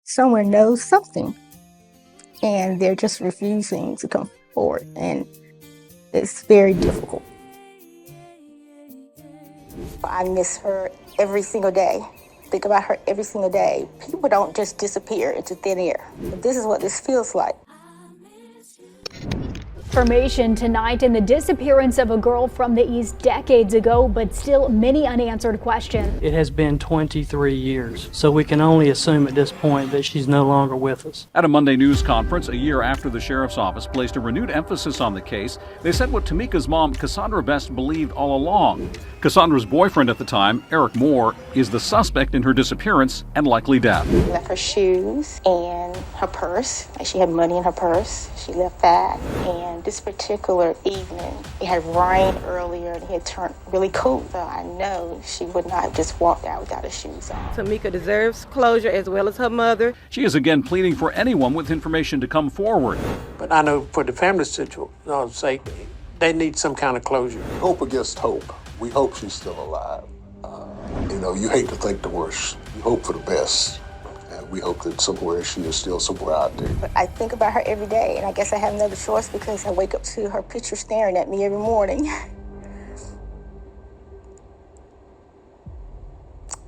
someone knows something and they're just refusing to come forward, and it's very difficult. I miss her every single day. Think about her every single day. People don't just disappear into thin air. This is what this feels like. Information tonight in the disappearance of a girl from the East decades ago, but still many unanswered questions. It has been 23 years, so we can only assume at this point that she's no longer with us. At a Monday news conference a year after the sheriff's office placed a renewed emphasis on the case, they said what Timeka's mom, Cassandra Best, believed all along. Cassandra's boyfriend at the time, Eric Moore, is the suspect in her disappearance and likely death. She left her shoes and her purse. She had money in her purse. She left that. And this particular evening, it had rained earlier and it had turned really cool. So I know she would not have just walked out without her shoes on. Timeka deserves closure as well as her mother. She is again pleading for anyone with information to come forward. But I know for the family's sake, they need some kind of closure. Hope against hope. We hope she's still alive. You hate to think the worst. You hope for the best. And we hope that somewhere she is still somewhere out there. But I think about her every day, and I guess I have no choice because I wake up to her picture staring at me every morning.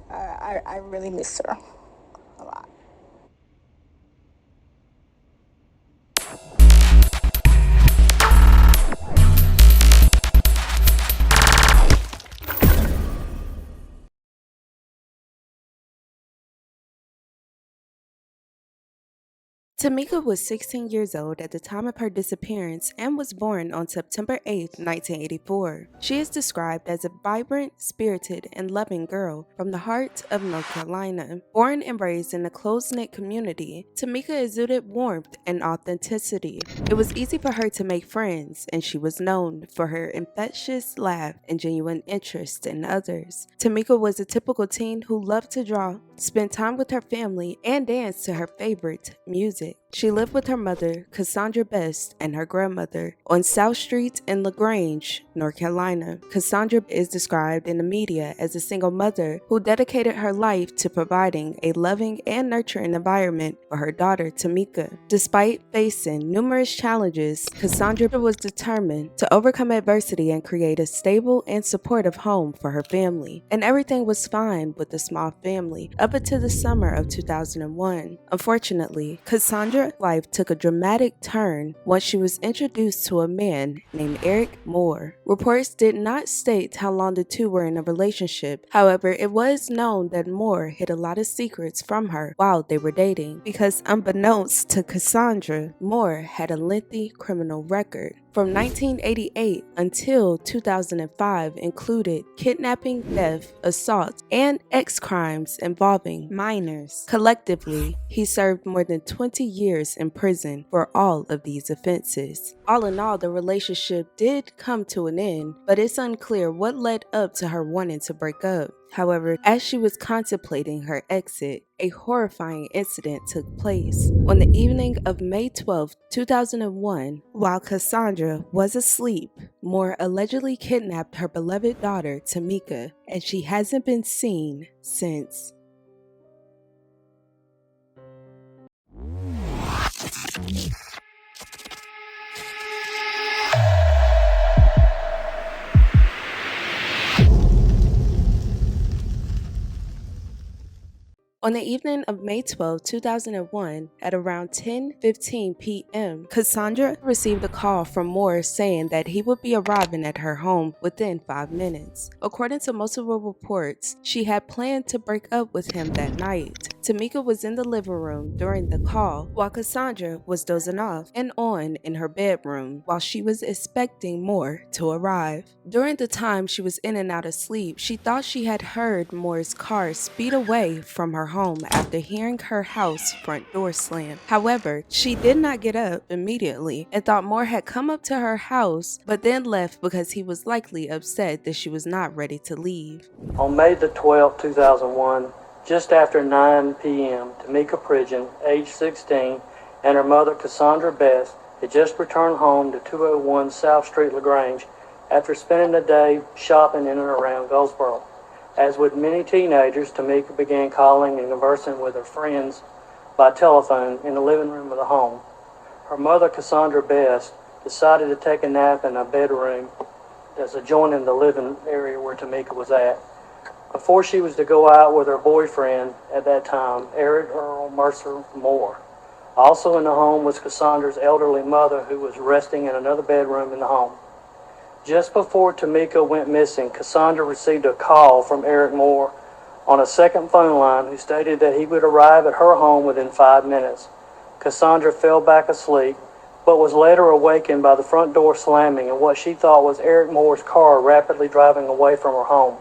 I really miss her a lot. Timeka was 16 years old at the time of her disappearance and was born on September 8, 1984. She is described as a vibrant, spirited, and loving girl from the heart of North Carolina. Born and raised in a close-knit community, Timeka exuded warmth and authenticity. It was easy for her to make friends, and she was known for her infectious laugh and genuine interest in others. Timeka was a typical teen who loved to draw, spent time with her family, and danced to her favorite music. She lived with her mother, Cassandra Best, and her grandmother on South Street in Grange, North Carolina. Cassandra is described in the media as a single mother who dedicated her life to providing a loving and nurturing environment for her daughter, Timeka. Despite facing numerous challenges, Cassandra was determined to overcome adversity and create a stable and supportive home for her family. And everything was fine with the small family up until the summer of 2001. Unfortunately, Cassandra's life took a dramatic turn once she was introduced to a man named Eric Moore. Reports did not state how long the two were in a relationship. However, it was known that Moore hid a lot of secrets from her while they were dating, because unbeknownst to Cassandra, Moore had a lengthy criminal record. From 1988 until 2005 included kidnapping, theft, assault, and crimes involving minors. Collectively, he served more than 20 years in prison for all of these offenses. All in all, the relationship did come to an end, but it's unclear what led up to her wanting to break up. However, as she was contemplating her exit, a horrifying incident took place. On the evening of May 12, 2001, while Cassandra was asleep, Moore allegedly kidnapped her beloved daughter, Timeka, and she hasn't been seen since. On the evening of May 12, 2001, at around 10:15 p.m., Cassandra received a call from Moore saying that he would be arriving at her home within 5 minutes. According to multiple reports, she had planned to break up with him that night. Timeka was in the living room during the call, while Cassandra was dozing off and on in her bedroom while she was expecting Moore to arrive. During the time she was in and out of sleep, she thought she had heard Moore's car speed away from her home after hearing her house front door slam. However, she did not get up immediately and thought Moore had come up to her house, but then left because he was likely upset that she was not ready to leave. On May the 12th, 2001, just after 9 p.m., Timeka Pridgen, age 16, and her mother, Cassandra Best, had just returned home to 201 South Street, LaGrange, after spending the day shopping in and around Goldsboro. As with many teenagers, Timeka began calling and conversing with her friends by telephone in the living room of the home. Her mother, Cassandra Best, decided to take a nap in a bedroom that's adjoining the living area where Timeka was at, before she was to go out with her boyfriend at that time, Eric Earl Mercer Moore. Also in the home was Cassandra's elderly mother, who was resting in another bedroom in the home. Just before Timeka went missing, Cassandra received a call from Eric Moore on a second phone line, who stated that he would arrive at her home within 5 minutes. Cassandra fell back asleep, but was later awakened by the front door slamming and what she thought was Eric Moore's car rapidly driving away from her home.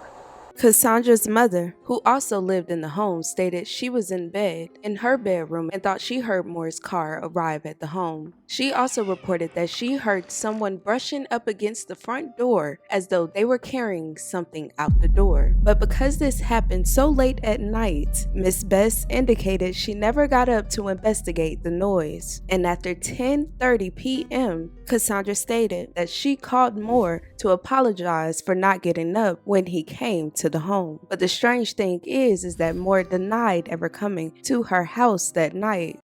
Cassandra's mother, who also lived in the home, stated she was in bed in her bedroom and thought she heard Moore's car arrive at the home. She also reported that she heard someone brushing up against the front door as though they were carrying something out the door. But because this happened so late at night, Miss Best indicated she never got up to investigate the noise. And after 10:30 p.m., Cassandra stated that she called Moore to apologize for not getting up when he came to the home. But the strange thing is that Moore denied ever coming to her house that night.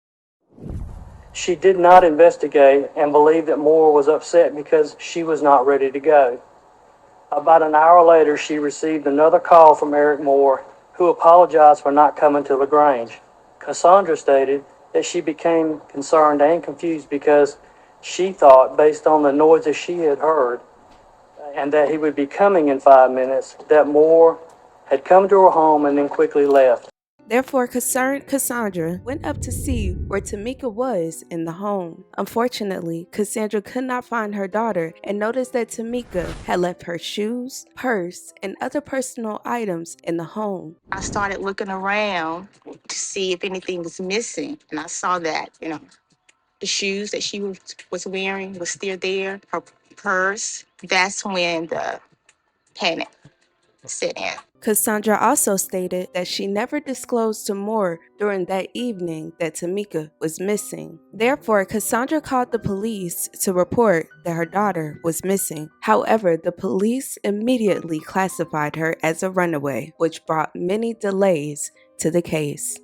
She did not investigate and believed that Moore was upset because she was not ready to go. About an hour later, she received another call from Eric Moore, who apologized for not coming to Grange. Cassandra stated that she became concerned and confused because she thought, based on the noises she had heard, and that he would be coming in 5 minutes, that Moore had come to her home and then quickly left. Therefore, concerned Cassandra went up to see where Timeka was in the home. Unfortunately, Cassandra could not find her daughter and noticed that Timeka had left her shoes, purse, and other personal items in the home. I started looking around to see if anything was missing, and I saw that, the shoes that she was wearing was still there, her purse. That's when the panic set in. Cassandra also stated that she never disclosed to Moore during that evening that Timeka was missing. Therefore, Cassandra called the police to report that her daughter was missing. However, the police immediately classified her as a runaway, which brought many delays to the case.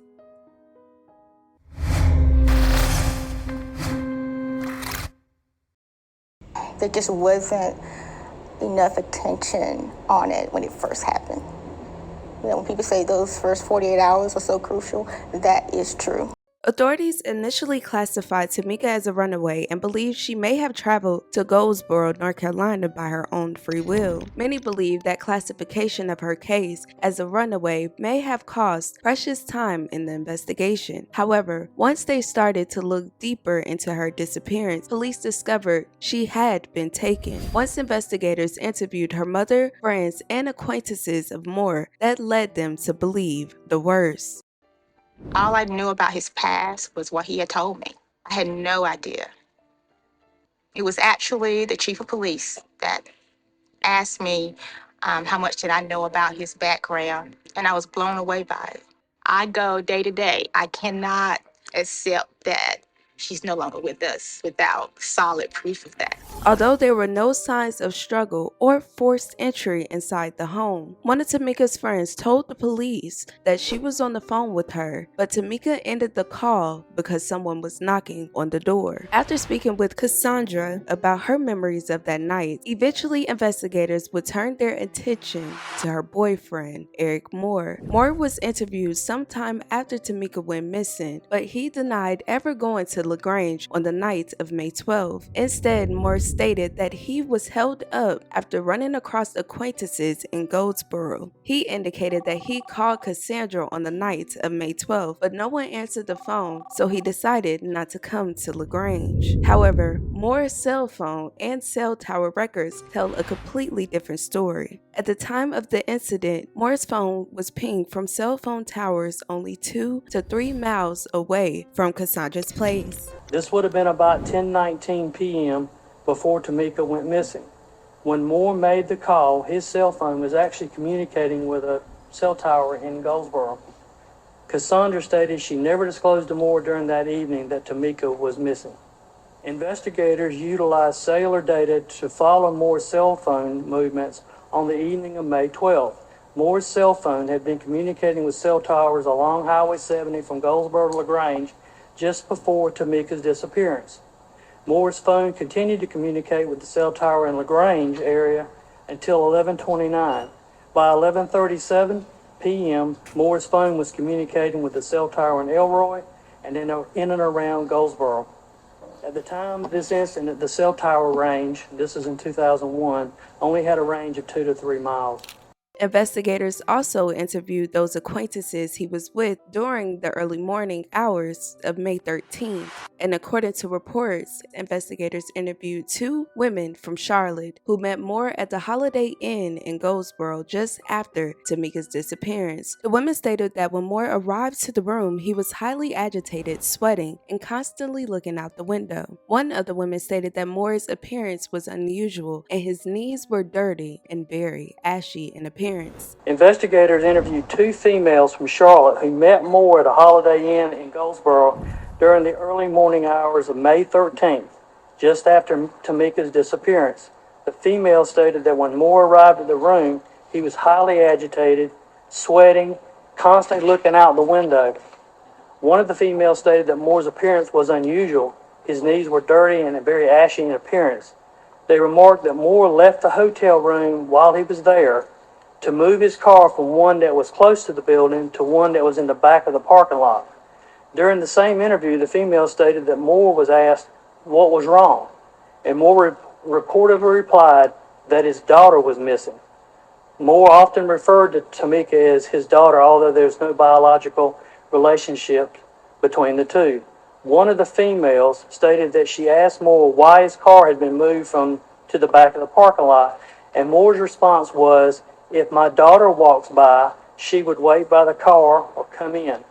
There just wasn't enough attention on it when it first happened. When people say those first 48 hours are so crucial, that is true. Authorities initially classified Timeka as a runaway and believed she may have traveled to Goldsboro, North Carolina by her own free will. Many believe that classification of her case as a runaway may have caused precious time in the investigation. However, once they started to look deeper into her disappearance, police discovered she had been taken. Once investigators interviewed her mother, friends, and acquaintances of Moore, that led them to believe the worst. All I knew about his past was what he had told me. I had no idea. It was actually the chief of police that asked me how much did I know about his background, and I was blown away by it. I go day to day. I cannot accept that she's no longer with us without solid proof of that. Although there were no signs of struggle or forced entry inside the home, one of Timeka's friends told the police that she was on the phone with her, but Timeka ended the call because someone was knocking on the door. After speaking with Cassandra about her memories of that night, eventually investigators would turn their attention to her boyfriend, Eric Moore. Moore was interviewed sometime after Timeka went missing, but he denied ever going to Grange on the night of May 12. Instead, Moore stated that he was held up after running across acquaintances in Goldsboro. He indicated that he called Cassandra on the night of May 12, but no one answered the phone, so he decided not to come to Grange. However, Moore's cell phone and cell tower records tell a completely different story. At the time of the incident, Moore's phone was pinged from cell phone towers only 2 to 3 miles away from Cassandra's place. This would have been about 10:19 p.m. before Timeka went missing. When Moore made the call, his cell phone was actually communicating with a cell tower in Goldsboro. Cassandra stated she never disclosed to Moore during that evening that Timeka was missing. Investigators utilized cellular data to follow Moore's cell phone movements on the evening of May 12th. Moore's cell phone had been communicating with cell towers along Highway 70 from Goldsboro to Grange just before Timeka's disappearance. Moore's phone continued to communicate with the cell tower in LaGrange area until 11:29. By 11:37 p.m., Moore's phone was communicating with the cell tower in Elroy and in and around Goldsboro. At the time of this incident, the cell tower range, this is in 2001, only had a range of 2 to 3 miles. Investigators also interviewed those acquaintances he was with during the early morning hours of May 13th. And according to reports, investigators interviewed 2 women from Charlotte who met Moore at the Holiday Inn in Goldsboro just after Timeka's disappearance. The women stated that when Moore arrived to the room, he was highly agitated, sweating, and constantly looking out the window. One of the women stated that Moore's appearance was unusual and his knees were dirty and very ashy in appearance. Investigators interviewed 2 females from Charlotte who met Moore at a Holiday Inn in Goldsboro during the early morning hours of May 13th, just after Timeka's disappearance. The female stated that when Moore arrived at the room, he was highly agitated, sweating, constantly looking out the window. One of the females stated that Moore's appearance was unusual. His knees were dirty and very ashy in appearance. They remarked that Moore left the hotel room while he was there to move his car from one that was close to the building to one that was in the back of the parking lot. During the same interview, the female stated that Moore was asked what was wrong, and Moore reportedly replied that his daughter was missing. Moore often referred to Timeka as his daughter, although there's no biological relationship between the two. One of the females stated that she asked Moore why his car had been moved to the back of the parking lot, and Moore's response was, "If my daughter walks by, she would wait by the car or come in."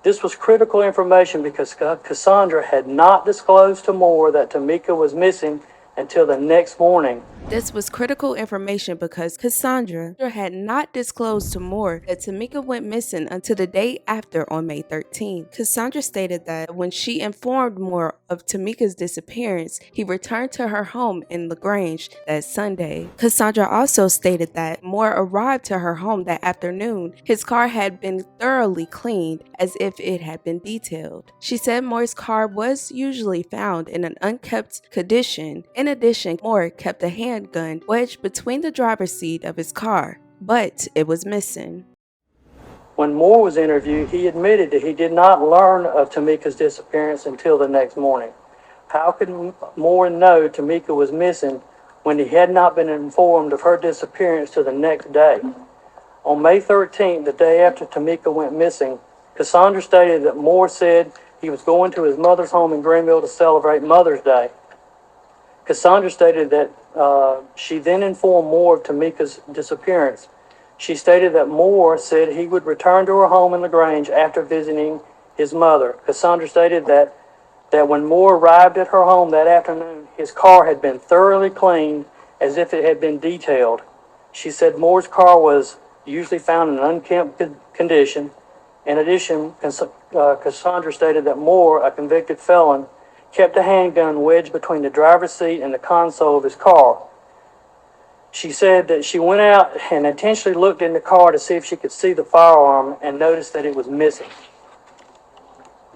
This was critical information because Cassandra had not disclosed to Moore that Timeka was missing until the next morning. This was critical information because Cassandra had not disclosed to Moore that Timeka went missing until the day after on May 13th. Cassandra stated that when she informed Moore of Timeka's disappearance, he returned to her home in Grange that Sunday. Cassandra also stated that Moore arrived to her home that afternoon. His car had been thoroughly cleaned as if it had been detailed. She said Moore's car was usually found in an unkept condition. In addition, Moore kept a handgun wedged between the driver's seat of his car, but it was missing. When Moore was interviewed, he admitted that he did not learn of Timeka's disappearance until the next morning. How could Moore know Timeka was missing when he had not been informed of her disappearance till the next day? On May 13th, the day after Timeka went missing, Cassandra stated that Moore said he was going to his mother's home in Greenville to celebrate Mother's Day. Cassandra stated that she then informed Moore of Timeka's disappearance. She stated that Moore said he would return to her home in LaGrange after visiting his mother. Cassandra stated that when Moore arrived at her home that afternoon, his car had been thoroughly cleaned as if it had been detailed. She said Moore's car was usually found in an unkempt condition. In addition, Cassandra stated that Moore, a convicted felon, kept a handgun wedged between the driver's seat and the console of his car. She said that she went out and intentionally looked in the car to see if she could see the firearm and noticed that it was missing.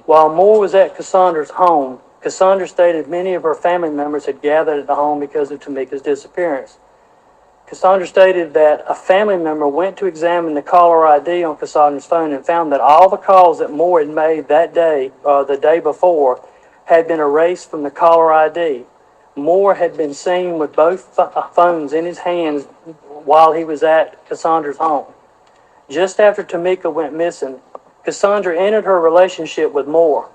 While Moore was at Cassandra's home, Cassandra stated many of her family members had gathered at the home because of Timeka's disappearance. Cassandra stated that a family member went to examine the caller ID on Cassandra's phone and found that all the calls that Moore had made that day, the day before, had been erased from the caller ID. Moore had been seen with both phones in his hands while he was at Cassandra's home. Just after Timeka went missing, Cassandra ended her relationship with Moore.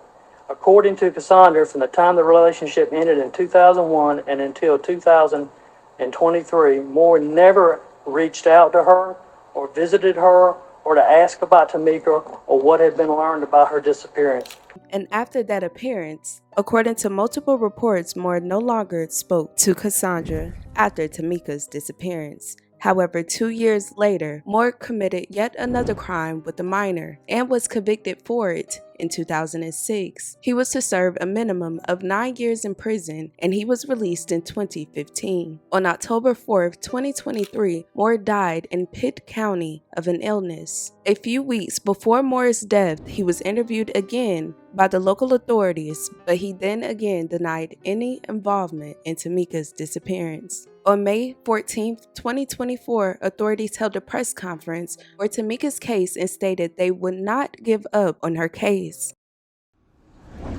According to Cassandra, from the time the relationship ended in 2001 and until 2023, Moore never reached out to her or visited her or to ask about Timeka or what had been learned about her disappearance. And after that appearance, according to multiple reports, Moore no longer spoke to Cassandra after Timeka's disappearance. However, 2 years later, Moore committed yet another crime with a minor and was convicted for it in 2006. He was to serve a minimum of 9 years in prison, and he was released in 2015. On October 4, 2023, Moore died in Pitt County of an illness. A few weeks before Moore's death, he was interviewed again by the local authorities, but he then again denied any involvement in Timeka's disappearance. On May 14, 2024, authorities held a press conference for Timeka's case and stated they would not give up on her case.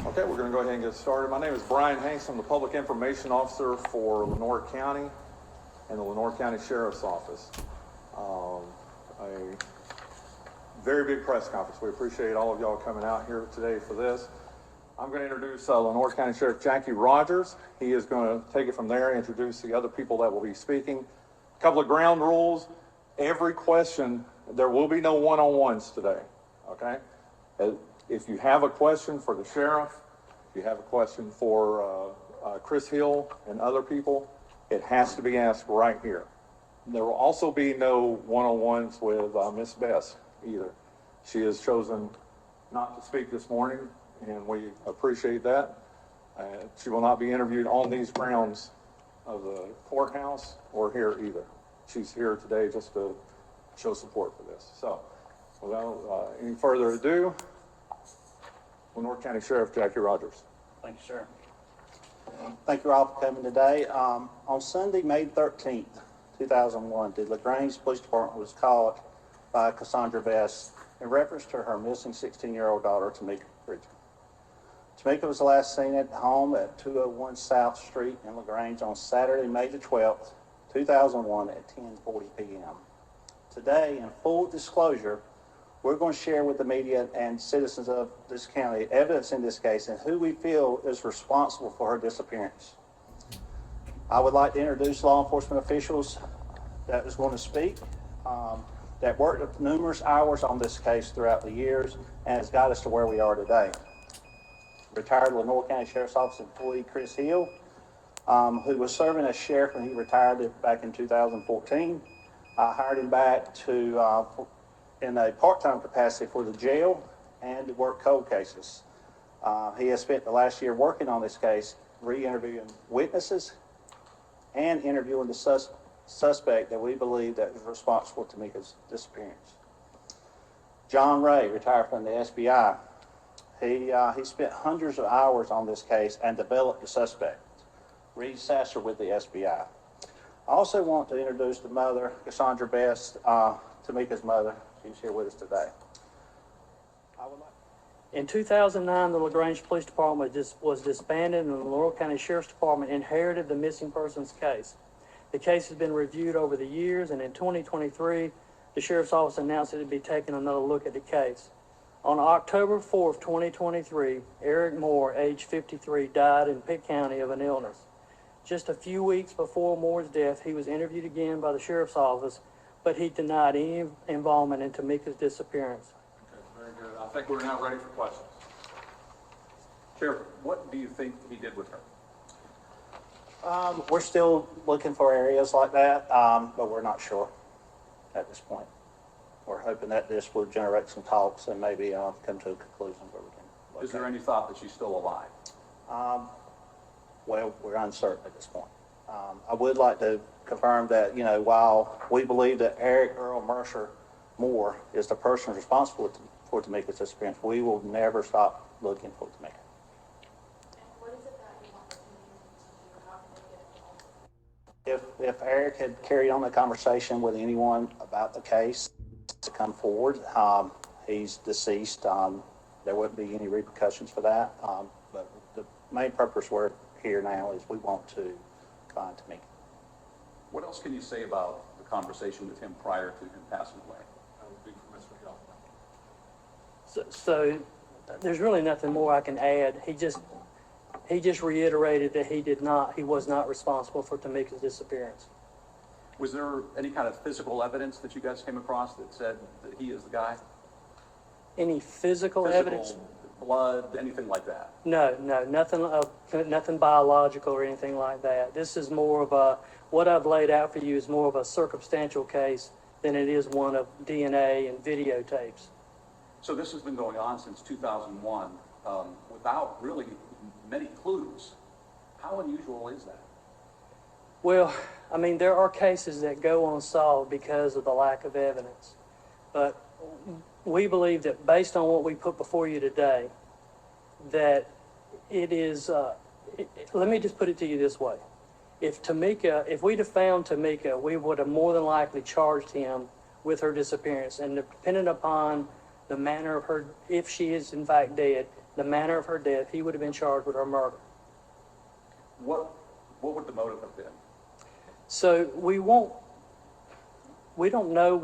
Okay, we're going to go ahead and get started. My name is Brian Hanks. I'm the Public Information Officer for Lenoir County and the Lenoir County Sheriff's Office. A very big press conference. We appreciate all of y'all coming out here today for this. I'm going to introduce Lenoir County Sheriff Jackie Rogers. He is going to take it from there and introduce the other people that will be speaking. A couple of ground rules. Every question, there will be no one-on-ones today, okay? If you have a question for the sheriff, if you have a question for Chris Hill and other people, it has to be asked right here. There will also be no one-on-ones with Miss Bess either. She has chosen not to speak this morning, and we appreciate that. She will not be interviewed on these grounds of the courthouse or here either. She's here today just to show support for this. So, without any further ado, Lenoir County Sheriff Jackie Rogers. Thank you, sir. Thank you all for coming today. On Sunday, May 13th, 2001, the Grange Police Department was called by Cassandra Bess in reference to her missing 16-year-old daughter, Timeka Pridgen. Timeka was last seen at home at 201 South Street in LaGrange on Saturday, May the 12th, 2001 at 10:40 p.m. Today, in full disclosure, we're going to share with the media and citizens of this county evidence in this case and who we feel is responsible for her disappearance. I would like to introduce law enforcement officials that is going to speak, that worked numerous hours on this case throughout the years and has got us to where we are today. Retired Lenoir County Sheriff's Office employee Chris Hill, who was serving as sheriff when he retired back in 2014. I hired him back to in a part-time capacity for the jail and to work cold cases. He has spent the last year working on this case, re-interviewing witnesses and interviewing the suspect that we believe that is responsible for Timeka's disappearance. John Ray, retired from the SBI. He spent hundreds of hours on this case and developed the suspect. Reed Sasser with the SBI. I also want to introduce the mother, Cassandra Bess, Timeka's mother. She's here with us today. In 2009, the LaGrange Police Department was disbanded and the Lenoir County Sheriff's Department inherited the missing persons case. The case has been reviewed over the years, and in 2023, the Sheriff's Office announced it would be taking another look at the case. On October 4th, 2023, Eric Moore, age 53, died in Pitt County of an illness. Just a few weeks before Moore's death, he was interviewed again by the Sheriff's Office, but he denied any involvement in Timeka's disappearance. Okay, very good. I think we're now ready for questions. Sheriff, what do you think he did with her? We're still looking for areas like that, but we're not sure at this point. We're hoping that this will generate some talks and maybe come to a conclusion where we can. Is there any thought that she's still alive? Well, we're uncertain at this point. I would like to confirm that, while we believe that Eric Earl Mercer Moore is the person responsible for Timeka's disappearance, we will never stop looking for Timeka. What is it that you want the community to do? How can they get involved? If Eric had carried on the conversation with anyone about the case to come forward, he's deceased. There wouldn't be any repercussions for that. But the main purpose we're here now is we want to find Timeka. What else can you say about the conversation with him prior to him passing away? That would be for Mr. Hill. So there's really nothing more I can add. He just reiterated that he was not responsible for Timeka's disappearance. Was there any kind of physical evidence that you guys came across that said that he is the guy? Any physical evidence? Blood, anything like that? No, nothing biological or anything like that. This is more of what I've laid out for you is more of a circumstantial case than it is one of DNA and videotapes. So this has been going on since 2001 without really many clues. How unusual is that? Well, I mean, there are cases that go unsolved because of the lack of evidence. But we believe that based on what we put before you today, that it is, let me just put it to you this way. If we'd have found Timeka, we would have more than likely charged him with her disappearance. And depending upon the manner of her, if she is in fact dead, the manner of her death, he would have been charged with her murder. What would the motive have been? So we don't know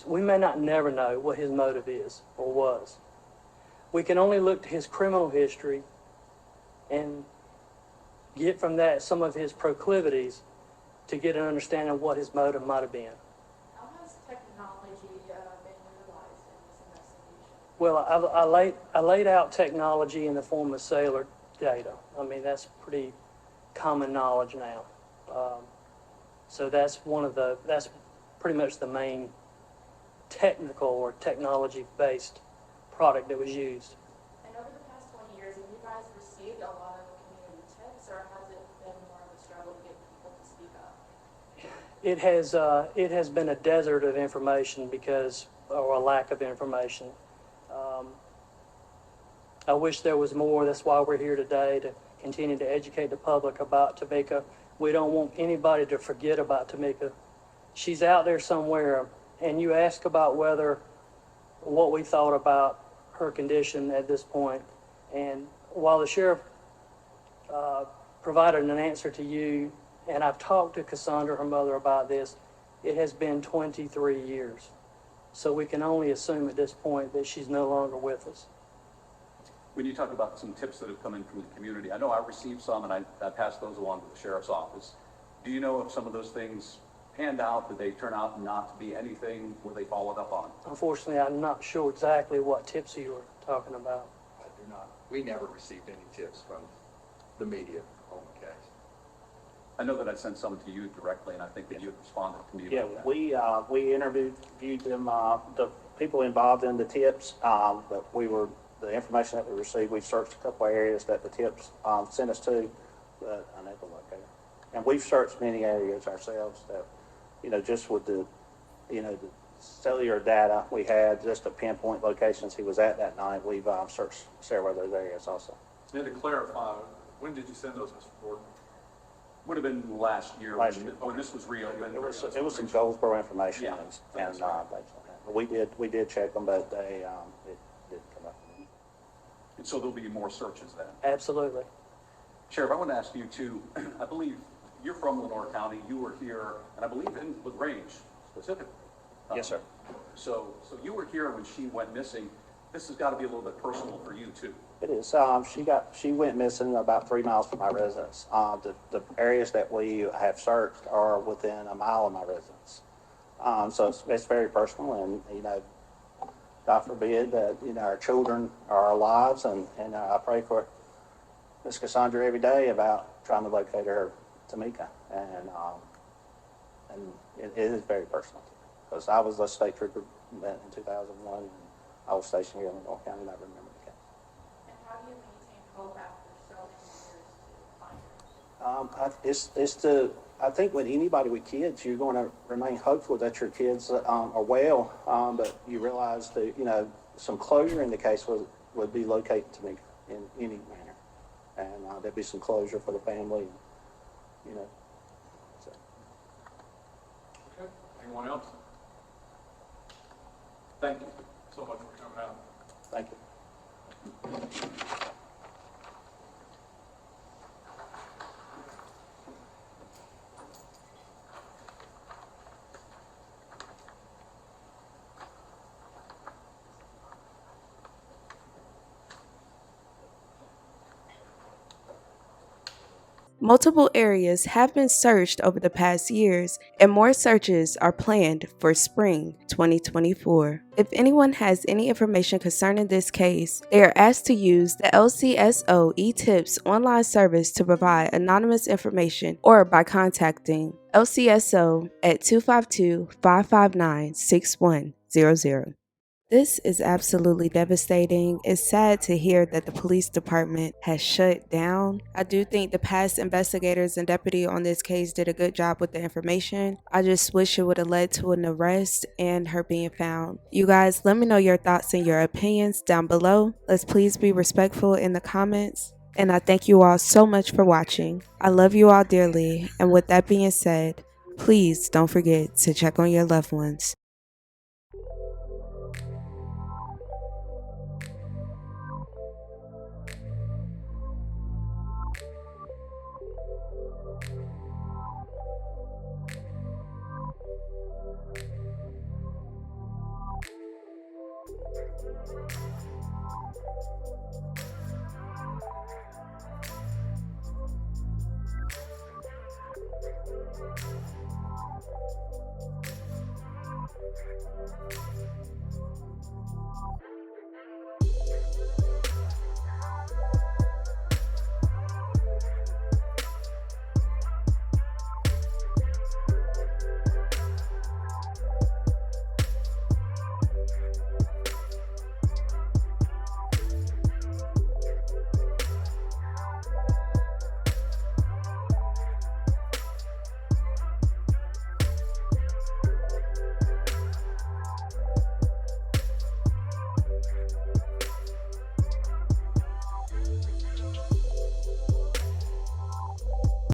we may not never know what his motive is or was. We can only look to his criminal history and get from that some of his proclivities to get an understanding of what his motive might have been. How has technology been utilized in this investigation? Well, I laid out technology in the form of cellular data. I mean, that's pretty common knowledge now. So that's pretty much the main technical or technology-based product that was used. And over the past 20 years, have you guys received a lot of community tips, or has it been more of a struggle to get people to speak up? It has been a desert of information or a lack of information. I wish there was more. That's why we're here today, to continue to educate the public about Timeka. We don't want anybody to forget about Timeka. She's out there somewhere, and you ask about what we thought about her condition at this point. And while the sheriff provided an answer to you, and I've talked to Cassandra, her mother, about this, it has been 23 years. So we can only assume at this point that she's no longer with us. When you talk about some tips that have come in from the community, I know I received some and I passed those along to the sheriff's office. Do you know if some of those things panned out? Did they turn out not to be anything? Were they followed up on? Unfortunately, I'm not sure exactly what tips you were talking about. I do not. We never received any tips from the media on the case. I know that I sent some to you directly, and I think that you responded to me. Yeah, about that. we interviewed them, the people involved in the tips, but the information that we received, we've searched a couple of areas that the tips sent us to, but unable to locate it. And we've searched many areas ourselves that, just with the cellular data we had, just to pinpoint locations he was at that night, we've searched several of those areas also. And to clarify, when did you send those, Mr. Gordon? Would have been last year when this was reopened. It was some Goldsboro information, Yeah, and that's things right. like that. We did check them, but it didn't come up. And so there'll be more searches then. Absolutely. Sheriff, I want to ask you too, I believe you're from Lenoir County, you were here, and I believe in Grange specifically. Yes, sir. So you were here when she went missing. This has got to be a little bit personal for you too. It is. She went missing about 3 miles from my residence. The areas that we have searched are within a mile of my residence. So it's very personal, and God forbid that our children are our lives, and I pray for Miss Cassandra every day about trying to locate her, Timeka, and it is very personal because I was a state trooper in 2001. And I was stationed here in North County, and I remember the case. And how do you maintain hope after so many years to find her? I think with anybody with kids, you're going to remain hopeful that your kids are well, but you realize that, some closure in the case would be located to me in any manner. And there'd be some closure for the family, so. Okay. Anyone else? Thank you so much for coming out. Thank you. Multiple areas have been searched over the past years, and more searches are planned for spring 2024. If anyone has any information concerning this case, they are asked to use the LCSO eTips online service to provide anonymous information or by contacting LCSO at 252-559-6100. This is absolutely devastating. It's sad to hear that the police department has shut down. I do think the past investigators and deputy on this case did a good job with the information. I just wish it would have led to an arrest and her being found. You guys, let me know your thoughts and your opinions down below. Let's please be respectful in the comments. And I thank you all so much for watching. I love you all dearly. And with that being said, please don't forget to check on your loved ones.